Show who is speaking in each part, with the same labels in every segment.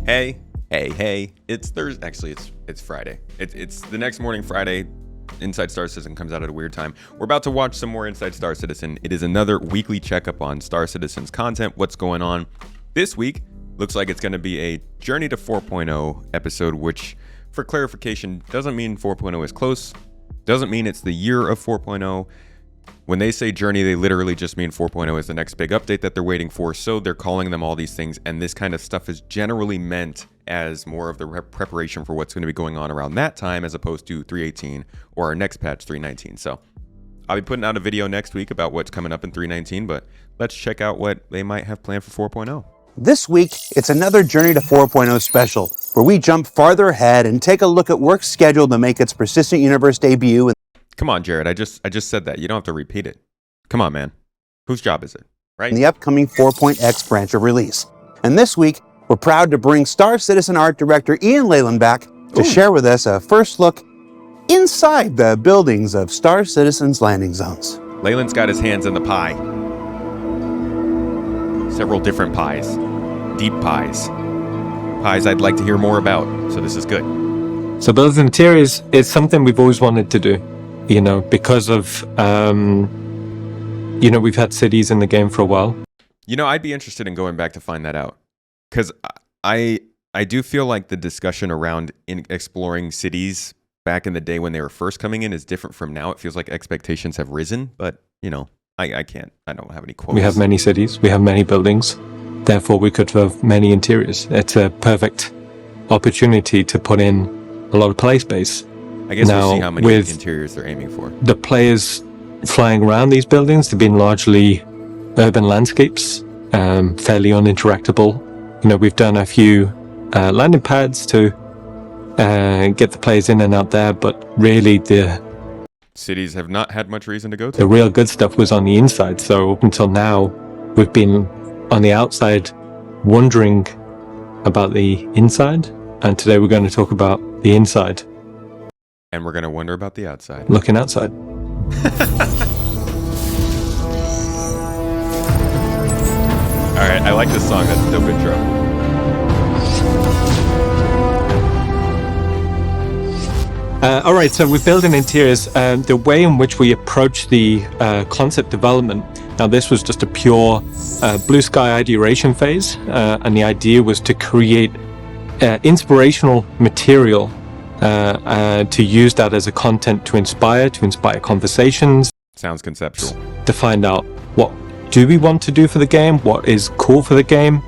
Speaker 1: Hey, it's Thursday. Actually, it's Friday. It's the next morning, Friday. Inside Star Citizen comes out at a weird time. We're about to watch some more Inside Star Citizen. It is another weekly checkup on Star Citizen's content, what's going on. This week, looks like it's going to be a Journey to 4.0 episode, which, for clarification, doesn't mean 4.0 is close. Doesn't mean it's the year of 4.0. When they say Journey, they literally just mean 4.0 is the next big update that they're waiting for. So they're calling them all these things. And this kind of stuff is generally meant as more of the preparation for what's going to be going on around that time, as opposed to 3.18 or our next patch, 3.19. So I'll be putting out a video next week about what's coming up in 3.19, but let's check out what they might have planned for 4.0.
Speaker 2: This week, it's another Journey to 4.0 special, where we jump farther ahead and take a look at work scheduled to make its persistent universe debut.
Speaker 1: Come on, Jared. I just said that. You don't have to repeat it. Come on, man. Whose job is it, right?
Speaker 2: In the upcoming 4.x branch of release. And this week, we're proud to bring Star Citizen art director Ian Leyland back to share with us a first look inside the buildings of Star Citizen's landing zones.
Speaker 1: Leyland's got his hands in the pie. Several different pies. Deep pies. Pies I'd like to hear more about, so this is good.
Speaker 3: So building interiors is something we've always wanted to do, you know, because of, we've had cities in the game for a while.
Speaker 1: You know, I'd be interested in going back to find that out. Because I do feel like the discussion around exploring cities back in the day when they were first coming in is different from now. It feels like expectations have risen, but, you know, I don't have any quotes.
Speaker 3: We have many cities, we have many buildings, therefore we could have many interiors. It's a perfect opportunity to put in a lot of play space.
Speaker 1: I guess
Speaker 3: now,
Speaker 1: we'll see how many interiors they're aiming for.
Speaker 3: The players flying around these buildings, they've been largely urban landscapes, fairly uninteractable. You know, we've done a few landing pads to get the players in and out there, but really the
Speaker 1: cities have not had much reason to go to.
Speaker 3: The real good stuff was on the inside. So up until now, we've been on the outside wondering about the inside, and today we're going to talk about the inside.
Speaker 1: And we're going to wonder about the outside.
Speaker 3: Looking outside.
Speaker 1: All right, I like this song. That's a dope intro.
Speaker 3: All right, so we're building interiors. The way in which we approach the concept development, now this was just a pure blue sky ideation phase, and the idea was to create inspirational material to use that as a content to inspire conversations.
Speaker 1: Sounds conceptual.
Speaker 3: To find out what do we want to do for the game, what is cool for the game,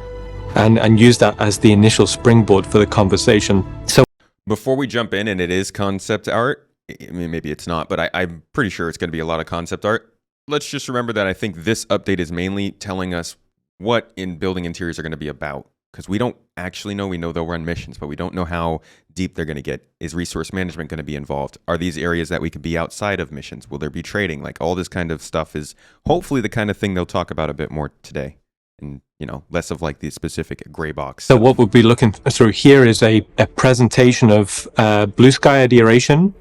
Speaker 3: and use that as the initial springboard for the conversation. So
Speaker 1: before we jump in, and it is concept art, I mean, maybe it's not, but I'm pretty sure it's going to be a lot of concept art. Let's just remember that I think this update is mainly telling us what in building interiors are going to be about. Because we don't actually know. We know they'll run missions, but we don't know how deep they're going to get. Is resource management going to be involved? Are these areas that we could be outside of missions? Will there be trading? Like, all this kind of stuff is hopefully the kind of thing they'll talk about a bit more today. And, you know, less of like the specific gray box.
Speaker 3: So what we'll be looking through here is a presentation of blue sky ideation,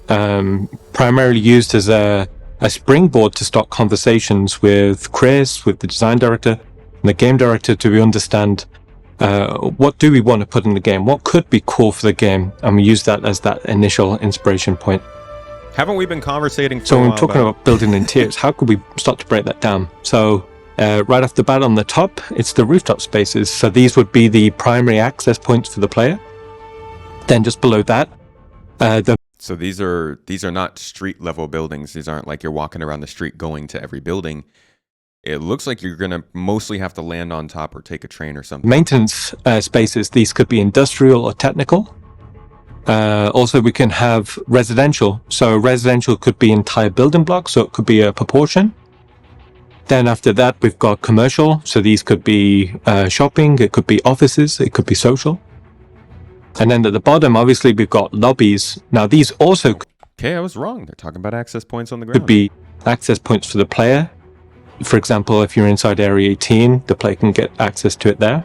Speaker 3: primarily used as a springboard to start conversations with Chris, with the design director, and the game director, to understand what do we want to put in the game, what could be cool for the game, and we use that as that initial inspiration point.
Speaker 1: Haven't we been conversating for
Speaker 3: so
Speaker 1: a while
Speaker 3: when we're talking about building interiors, how could we start to break that down? So right off the bat on the top, it's the rooftop spaces. So these would be the primary access points for the player. Then just below that,
Speaker 1: so these are not street level buildings. These aren't like you're walking around the street going to every building. It looks like you're going to mostly have to land on top or take a train or something.
Speaker 3: Maintenance spaces, these could be industrial or technical. Also, we can have residential. So residential could be entire building blocks, so it could be a proportion. Then after that, we've got commercial. So these could be shopping, it could be offices, it could be social. And then at the bottom, obviously, we've got lobbies. Now, these also...
Speaker 1: Okay, I was wrong. They're talking about access points on the ground.
Speaker 3: Could be access points for the player. For example, if you're inside Area 18, the player can get access to it there.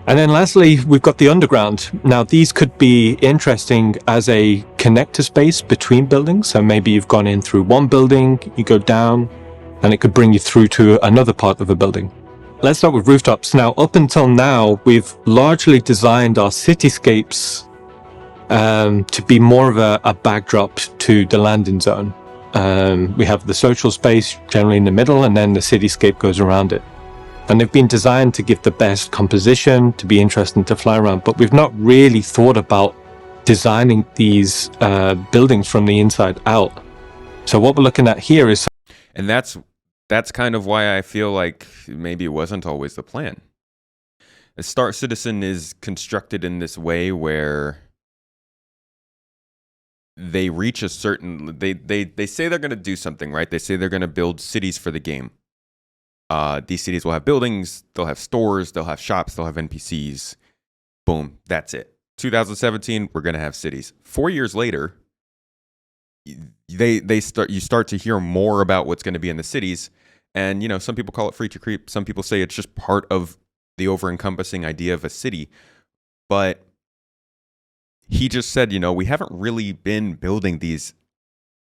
Speaker 3: And then lastly, we've got the underground. Now, these could be interesting as a connector space between buildings. So maybe you've gone in through one building, you go down, and it could bring you through to another part of a building. let's start with rooftops. Now, up until now, we've largely designed our cityscapes to be more of a backdrop to the landing zone. We have the social space generally in the middle, and then the cityscape goes around it. And they've been designed to give the best composition, to be interesting to fly around, but we've not really thought about designing these buildings from the inside out. So what we're looking at here is...
Speaker 1: And that's kind of why I feel like maybe it wasn't always the plan. Star Citizen is constructed in this way where they reach a certain... They say they're going to do something, right? They say they're going to build cities for the game. These cities will have buildings, they'll have stores, they'll have shops, they'll have NPCs. Boom, that's it. 2017, we're going to have cities. 4 years later, you start to hear more about what's going to be in the cities. And, you know, some people call it free to creep. Some people say it's just part of the over-encompassing idea of a city. But he just said, you know, we haven't really been building these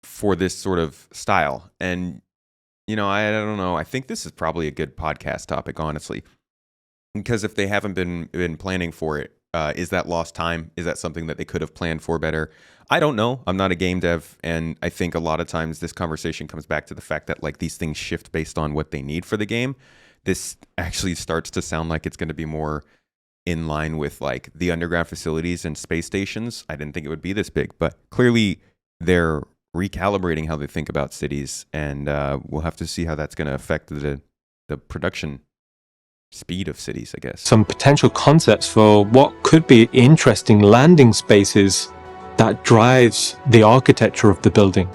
Speaker 1: for this sort of style. And, you know, I don't know. I think this is probably a good podcast topic, honestly. Because if they haven't been planning for it, is that lost time? Is that something that they could have planned for better? I don't know. I'm not a game dev, and I think a lot of times this conversation comes back to the fact that like these things shift based on what they need for the game. This actually starts to sound like it's going to be more in line with like the underground facilities and space stations. I didn't think it would be this big, but clearly they're recalibrating how they think about cities, and we'll have to see how that's going to affect the production speed of cities, I guess.
Speaker 3: Some potential concepts for what could be interesting landing spaces that drives the architecture of the building.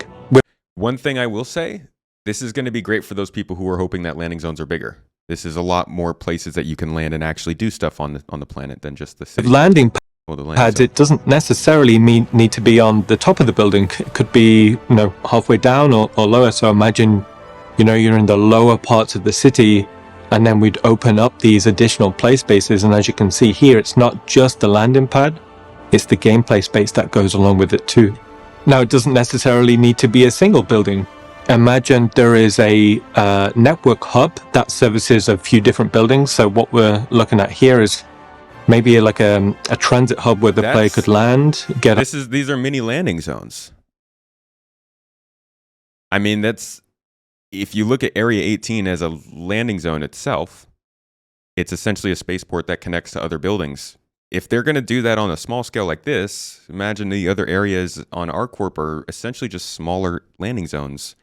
Speaker 1: One thing I will say, this is going to be great for those people who are hoping that landing zones are bigger. This is a lot more places that you can land and actually do stuff on the planet than just the city.
Speaker 3: Landing pads, it doesn't necessarily need to be on the top of the building. It could be, you know, halfway down or lower. So imagine, you know, you're in the lower parts of the city, and then we'd open up these additional play spaces. And as you can see here, it's not just the landing pad, it's the gameplay space that goes along with it too. Now, it doesn't necessarily need to be a single building. Imagine there is a network hub that services a few different buildings. So what we're looking at here is maybe like a transit hub where the player could land.
Speaker 1: These are mini landing zones. I mean, if you look at Area 18 as a landing zone itself, it's essentially a spaceport that connects to other buildings. If they're going to do that on a small scale like this, imagine the other areas on ArcCorp are essentially just smaller landing zones.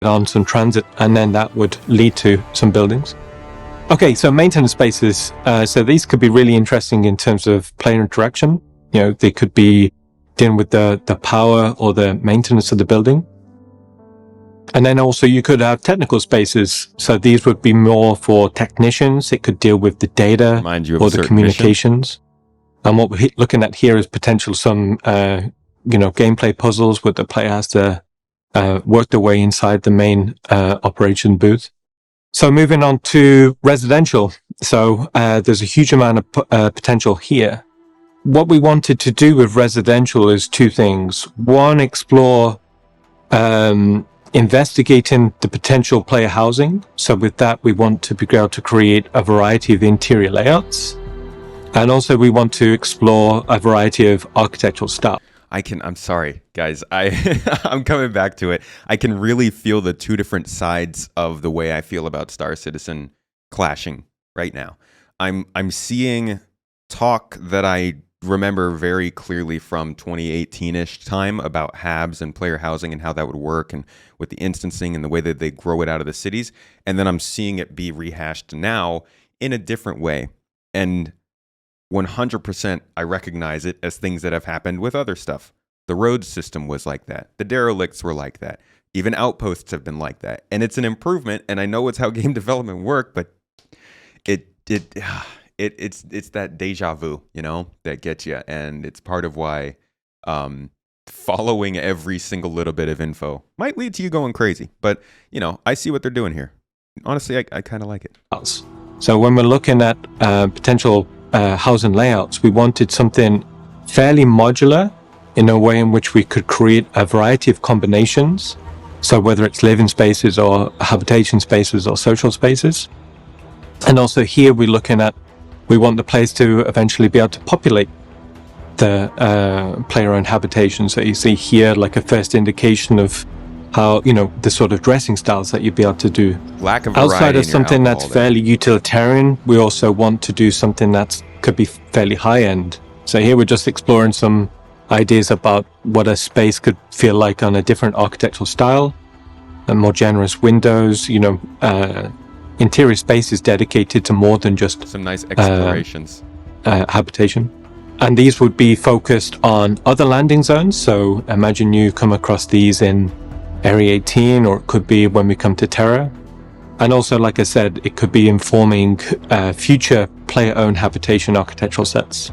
Speaker 3: On some transit, and then that would lead to some buildings. Okay, so maintenance spaces. So these could be really interesting in terms of player interaction. You know, they could be dealing with the power or the maintenance of the building. And then also you could have technical spaces. So these would be more for technicians. It could deal with the data or the communications. And what we're looking at here is potential some, gameplay puzzles where the player has to work their way inside the main operation booth. So moving on to residential. So there's a huge amount of potential here. What we wanted to do with residential is two things. One, explore investigating the potential player housing. So with that, we want to be able to create a variety of interior layouts. And also we want to explore a variety of architectural style.
Speaker 1: I'm sorry, guys. I'm coming back to it. I can really feel the two different sides of the way I feel about Star Citizen clashing right now. I'm seeing talk that I remember very clearly from 2018-ish time about HABs and player housing and how that would work and with the instancing and the way that they grow it out of the cities. And then I'm seeing it be rehashed now in a different way. And 100% I recognize it as things that have happened with other stuff. The road system was like that. The derelicts were like that. Even outposts have been like that. And it's an improvement, and I know it's how game development work, but it's that deja vu, that gets you. And it's part of why following every single little bit of info might lead to you going crazy. But, I see what they're doing here. Honestly, I kind of like it.
Speaker 3: So when we're looking at potential housing layouts, we wanted something fairly modular in a way in which we could create a variety of combinations. So whether it's living spaces or habitation spaces or social spaces. And also here we want the players to eventually be able to populate the player-owned habitation. So you see here like a first indication of how, the sort of dressing styles that you'd be able to do.
Speaker 1: Lack of variety
Speaker 3: Outside of
Speaker 1: in your
Speaker 3: something that's
Speaker 1: alcohol there.
Speaker 3: fairly utilitarian, we also want to do something that could be fairly high-end. So here we're just exploring some ideas about what a space could feel like on a different architectural style, and more generous windows, interior spaces dedicated to more than just
Speaker 1: Some nice explorations.
Speaker 3: habitation. And these would be focused on other landing zones. So imagine you come across these in Area 18, or it could be when we come to Terra. And also, like I said, it could be informing future player-owned habitation architectural sets.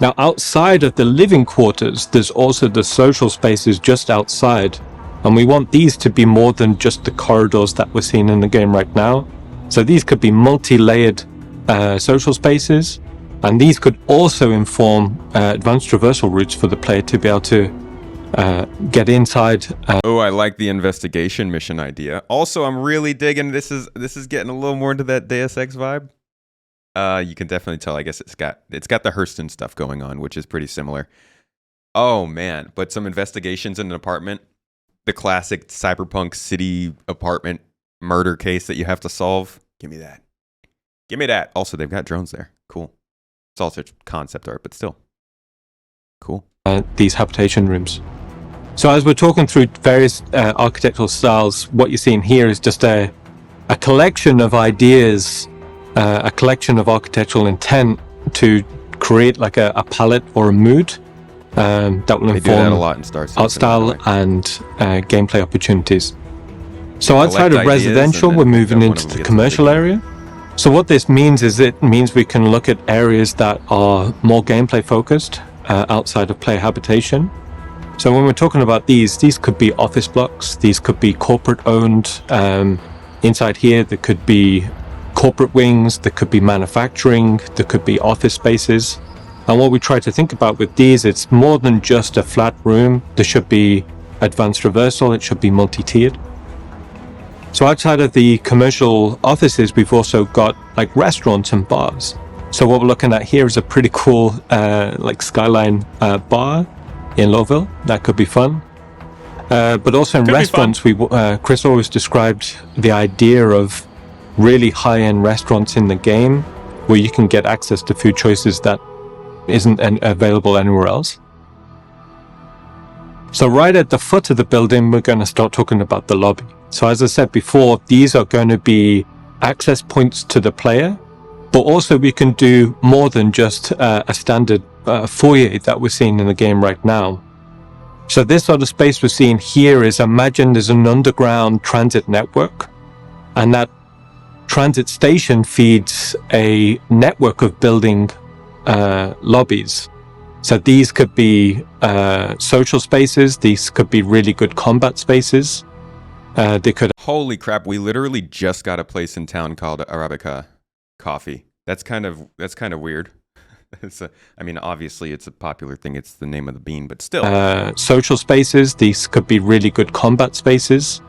Speaker 3: Now, outside of the living quarters, there's also the social spaces just outside. And we want these to be more than just the corridors that we're seeing in the game right now. So these could be multi-layered social spaces. And these could also inform advanced traversal routes for the player to be able to get inside.
Speaker 1: Oh, I like the investigation mission idea. Also, I'm really digging this is getting a little more into that Deus Ex vibe. You can definitely tell. I guess it's got the Hurston stuff going on, which is pretty similar. Oh man, but some investigations in an apartment, the classic cyberpunk city apartment murder case that you have to solve. Give me that. Give me that. Also, they've got drones there. Cool. It's also concept art, but still cool.
Speaker 3: These habitation rooms. So as we're talking through various architectural styles, what you're seeing here is just a collection of ideas, a collection of architectural intent to create like a palette or a mood that will
Speaker 1: They do that a
Speaker 3: inform
Speaker 1: lot in Star Citizen,
Speaker 3: art style
Speaker 1: by the way.
Speaker 3: and gameplay opportunities. So outside of
Speaker 1: Collect ideas
Speaker 3: residential,
Speaker 1: and
Speaker 3: we're
Speaker 1: then
Speaker 3: moving
Speaker 1: one
Speaker 3: into
Speaker 1: of them
Speaker 3: the
Speaker 1: gets
Speaker 3: commercial
Speaker 1: big.
Speaker 3: area. So what this means is it means we can look at areas that are more gameplay focused outside of player habitation. So when we're talking about these could be office blocks, these could be corporate owned. Inside here, there could be corporate wings, there could be manufacturing, there could be office spaces. And what we try to think about with these, it's more than just a flat room. There should be advanced traversal, it should be multi-tiered. So outside of the commercial offices, we've also got like restaurants and bars. So what we're looking at here is a pretty cool like skyline bar in Lowville. That could be fun. But also in
Speaker 1: Could be
Speaker 3: restaurants, Chris always described the idea of really high-end restaurants in the game where you can get access to food choices that isn't available anywhere else. So right at the foot of the building, we're going to start talking about the lobby. So as I said before, these are going to be access points to the player, but also we can do more than just a standard foyer that we're seeing in the game right now. So this sort of space we're seeing here is, imagine there's an underground transit network, and that transit station feeds a network of building lobbies. So these could be social spaces, these could be really good combat spaces. They could.
Speaker 1: Holy crap! We literally just got a place in town called Arabica Coffee. That's kind of weird. I mean, obviously it's a popular thing. It's the name of the bean, but still.
Speaker 3: Social spaces. These could be really good combat spaces.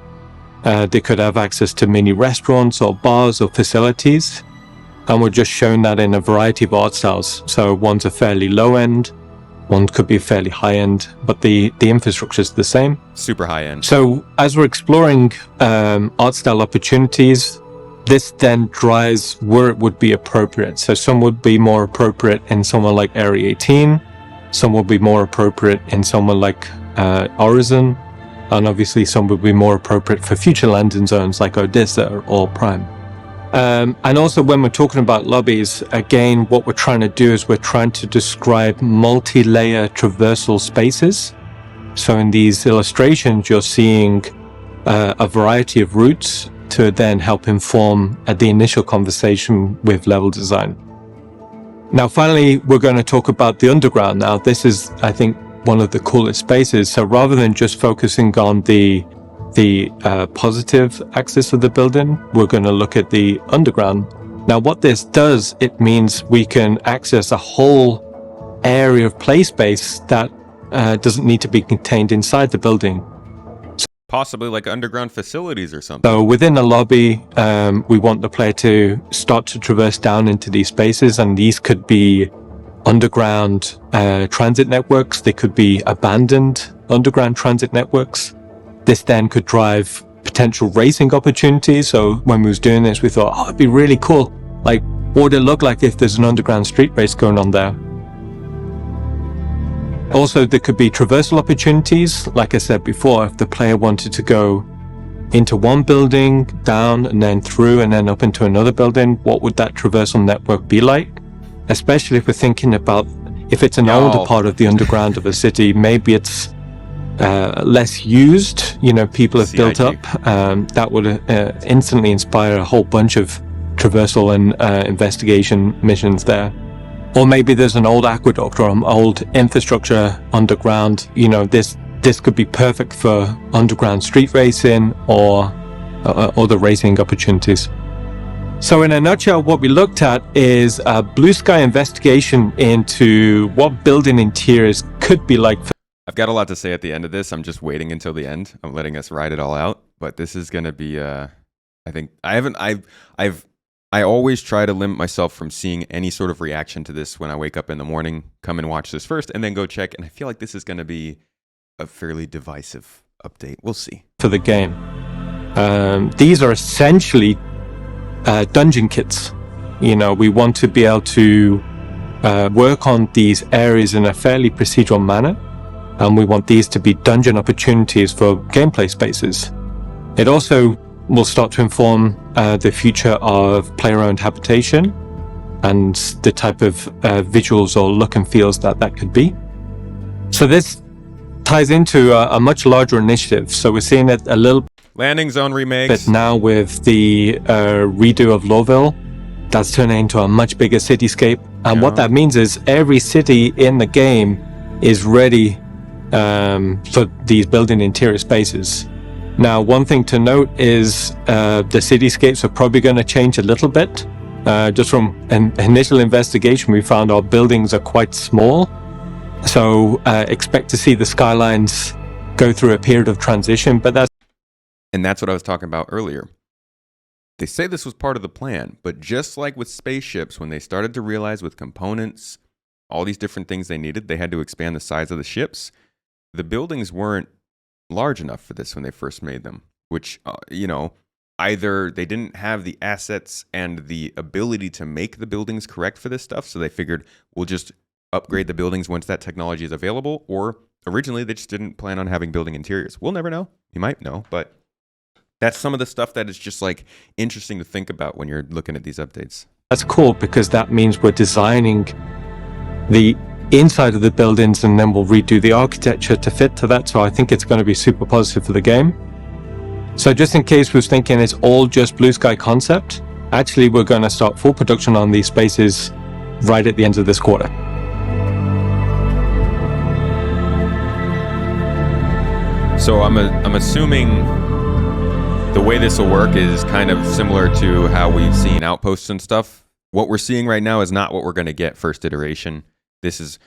Speaker 3: They could have access to mini restaurants or bars or facilities. And we're just showing that in a variety of art styles. So one's a fairly low end, one could be fairly high end, but the infrastructure is the same.
Speaker 1: Super high end.
Speaker 3: So as we're exploring art style opportunities, this then drives where it would be appropriate. So some would be more appropriate in somewhere like Area 18, some would be more appropriate in somewhere like Horizon, and obviously some would be more appropriate for future landing zones like Odessa or Prime. And also when we're talking about lobbies, again, what we're trying to do is we're trying to describe multi-layer traversal spaces. So in these illustrations, you're seeing a variety of routes to then help inform the initial conversation with level design. Now, finally, we're going to talk about the underground. Now, this is, I think, one of the coolest spaces. So rather than just focusing on the positive axis of the building, we're going to look at the underground. Now what this does, it means we can access a whole area of play space that doesn't need to be contained inside the building.
Speaker 1: possibly like underground facilities or something.
Speaker 3: So within the lobby, we want the player to start to traverse down into these spaces, and these could be underground transit networks. They could be abandoned underground transit networks. This then could drive potential racing opportunities. So when we was doing this, we thought, oh, it'd be really cool. Like, what would it look like if there's an underground street race going on there? Also, there could be traversal opportunities. Like I said before, if the player wanted to go into one building, down, and then through, and then up into another building, what would that traversal network be like? Especially if we're thinking about if it's an older part of the underground of a city, maybe it's less used, you know, people have built up. That would instantly inspire a whole bunch of traversal and investigation missions there. Or maybe there's an old aqueduct or an old infrastructure underground. You know, this could be perfect for underground street racing or other racing opportunities. So in a nutshell, what we looked at is a blue sky investigation into what building interiors could be like.
Speaker 1: I've got a lot to say at the end of this. I'm just waiting until the end. I'm letting us ride it all out. But this is going to be, I think, I always try to limit myself from seeing any sort of reaction to this when I wake up in the morning, come and watch this first, and then go check. And I feel like this is going to be a fairly divisive update. We'll see.
Speaker 3: For the game. These are essentially dungeon kits. You know, we want to be able to work on these areas in a fairly procedural manner. And we want these to be dungeon opportunities for gameplay spaces. It also will start to inform the future of player-owned habitation and the type of visuals or look and feels that could be. So this ties into a much larger initiative. So we're seeing it a little
Speaker 1: landing zone remakes.
Speaker 3: But now with the redo of Lowville, that's turning into a much bigger cityscape. And what that means is every city in the game is ready for these building interior spaces. Now, one thing to note is the cityscapes are probably going to change a little bit. Just from an initial investigation, we found our buildings are quite small. So expect to see the skylines go through a period of transition, but
Speaker 1: that's what I was talking about earlier. They say this was part of the plan, but just like with spaceships, when they started to realize with components, all these different things they needed, they had to expand the size of the ships. The buildings weren't large enough for this when they first made them, which, either they didn't have the assets and the ability to make the buildings correct for this stuff, so they figured we'll just upgrade the buildings once that technology is available, or originally they just didn't plan on having building interiors. We'll never know. You might know, but that's some of the stuff that is just like interesting to think about when you're looking at these updates.
Speaker 3: That's cool because that means we're designing the inside of the buildings and then we'll redo the architecture to fit to that. So I think it's going to be super positive for the game. So just in case we was thinking it's all just blue sky concept, actually we're going to start full production on these spaces right at the end of this quarter.
Speaker 1: So I'm assuming the way this will work is kind of similar to how we've seen Outposts and stuff. What we're seeing right now is not what we're going to get first iteration. This is,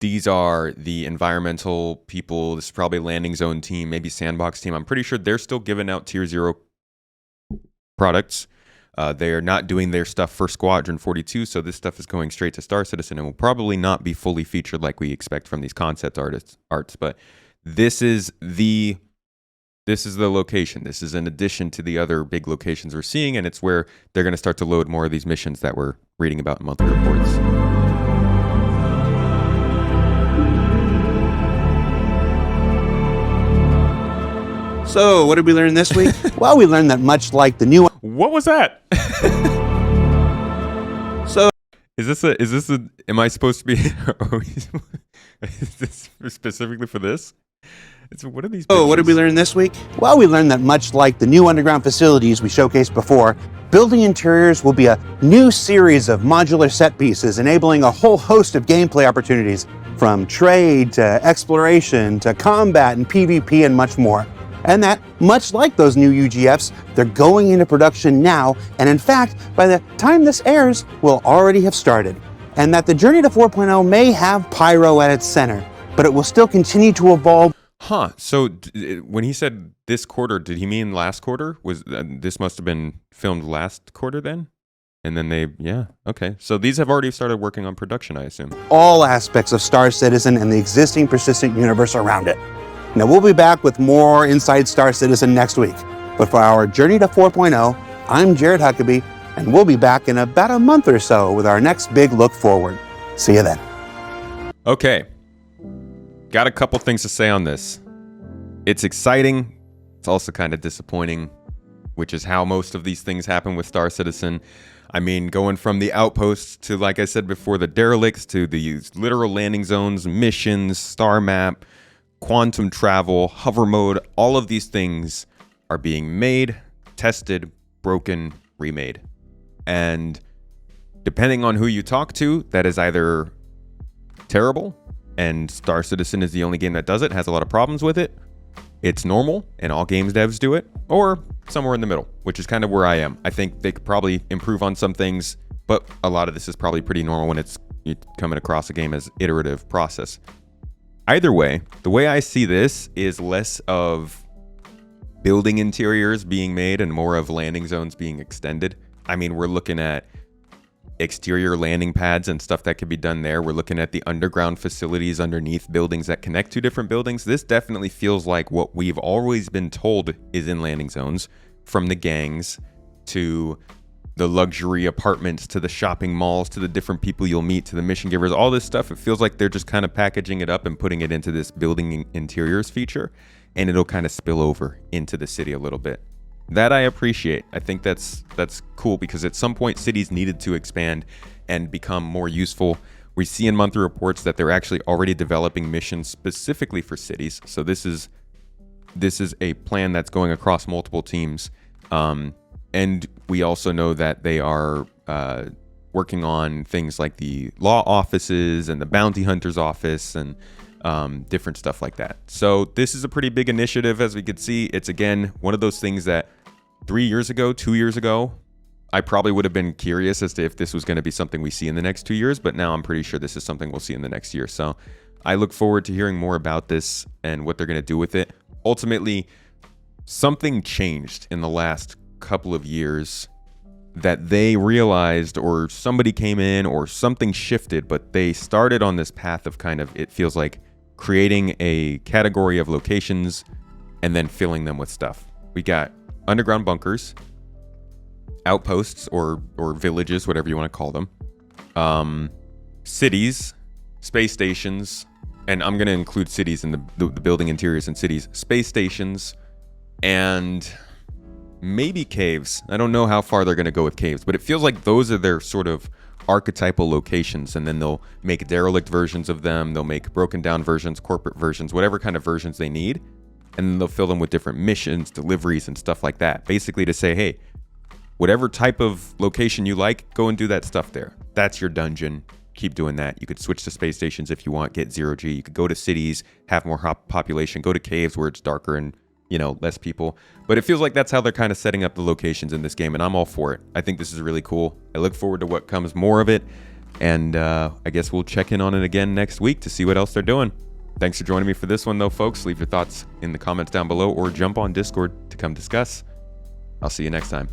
Speaker 1: these are the environmental people. This is probably landing zone team, maybe sandbox team. I'm pretty sure they're still giving out tier 0 products. They are not doing their stuff for Squadron 42, so this stuff is going straight to Star Citizen and will probably not be fully featured like we expect from these concept arts. But this is the location. This is in addition to the other big locations we're seeing, and it's where they're going to start to load more of these missions that we're reading about in monthly reports.
Speaker 2: So, what did we learn this week? Well, we learned that much like the new...
Speaker 1: What was that?
Speaker 2: So...
Speaker 1: am I supposed to be... Is this specifically for this? What are these?
Speaker 2: Oh, what did we learn this week? Well, we learned that much like the new underground facilities we showcased before, building interiors will be a new series of modular set pieces, enabling a whole host of gameplay opportunities, from trade to exploration to combat and PvP and much more. And that, much like those new UGFs, they're going into production now, and in fact, by the time this airs, will already have started. And that the journey to 4.0 may have Pyro at its center, but it will still continue to evolve.
Speaker 1: Huh. So when he said this quarter, did he mean last quarter? Was this must have been filmed last quarter then? And then yeah, okay. So these have already started working on production, I assume.
Speaker 2: All aspects of Star Citizen and the existing persistent universe around it. Now, we'll be back with more Inside Star Citizen next week. But for our Journey to 4.0, I'm Jared Huckabee, and we'll be back in about a month or so with our next big look forward. See you then.
Speaker 1: Okay. Got a couple things to say on this. It's exciting. It's also kind of disappointing, which is how most of these things happen with Star Citizen. I mean, going from the outposts to, like I said before, the derelicts to the literal landing zones, missions, star map, quantum travel, hover mode, all of these things are being made, tested, broken, remade. And depending on who you talk to, that is either terrible, and Star Citizen is the only game that does it, has a lot of problems with it. It's normal, and all games devs do it, or somewhere in the middle, which is kind of where I am. I think they could probably improve on some things, but a lot of this is probably pretty normal when it's coming across a game as iterative process. Either way, the way I see this is less of building interiors being made and more of landing zones being extended. I mean, we're looking at exterior landing pads and stuff that could be done there. We're looking at the underground facilities underneath buildings that connect to different buildings. This definitely feels like what we've always been told is in landing zones, from the gangs to the luxury apartments to the shopping malls to the different people you'll meet to the mission givers. All this stuff, it feels like they're just kind of packaging it up and putting it into this building interiors feature, and it'll kind of spill over into the city a little bit. That I appreciate. I think that's cool, because at some point cities needed to expand and become more useful. We see in monthly reports that they're actually already developing missions specifically for cities. So this is a plan that's going across multiple teams. And we also know that they are working on things like the law offices and the bounty hunter's office and different stuff like that. So this is a pretty big initiative, as we could see. It's, again, one of those things that 2 years ago, I probably would have been curious as to if this was going to be something we see in the next 2 years, but now I'm pretty sure this is something we'll see in the next year. So I look forward to hearing more about this and what they're going to do with it. Ultimately, something changed in the last couple of years that they realized, or somebody came in, or something shifted, but they started on this path of kind of, it feels like, creating a category of locations and then filling them with stuff. We got underground bunkers, outposts or villages, whatever you want to call them, cities, space stations, and I'm going to include cities in the building interiors and cities, space stations, and maybe caves. I don't know how far they're going to go with caves, but it feels like those are their sort of archetypal locations, and then they'll make derelict versions of them, they'll make broken down versions, corporate versions, whatever kind of versions they need, and then they'll fill them with different missions, deliveries, and stuff like that, basically to say, hey, whatever type of location you like, go and do that stuff there. That's your dungeon. Keep doing that. You could switch to space stations if you want, get 0G. You could go to cities, have more population, go to caves where it's darker and, less people. But it feels like that's how they're kind of setting up the locations in this game, and I'm all for it. I think this is really cool. I look forward to what comes more of it, and I guess we'll check in on it again next week to see what else they're doing. Thanks for joining me for this one, though, folks. Leave your thoughts in the comments down below or jump on Discord to come discuss. I'll see you next time.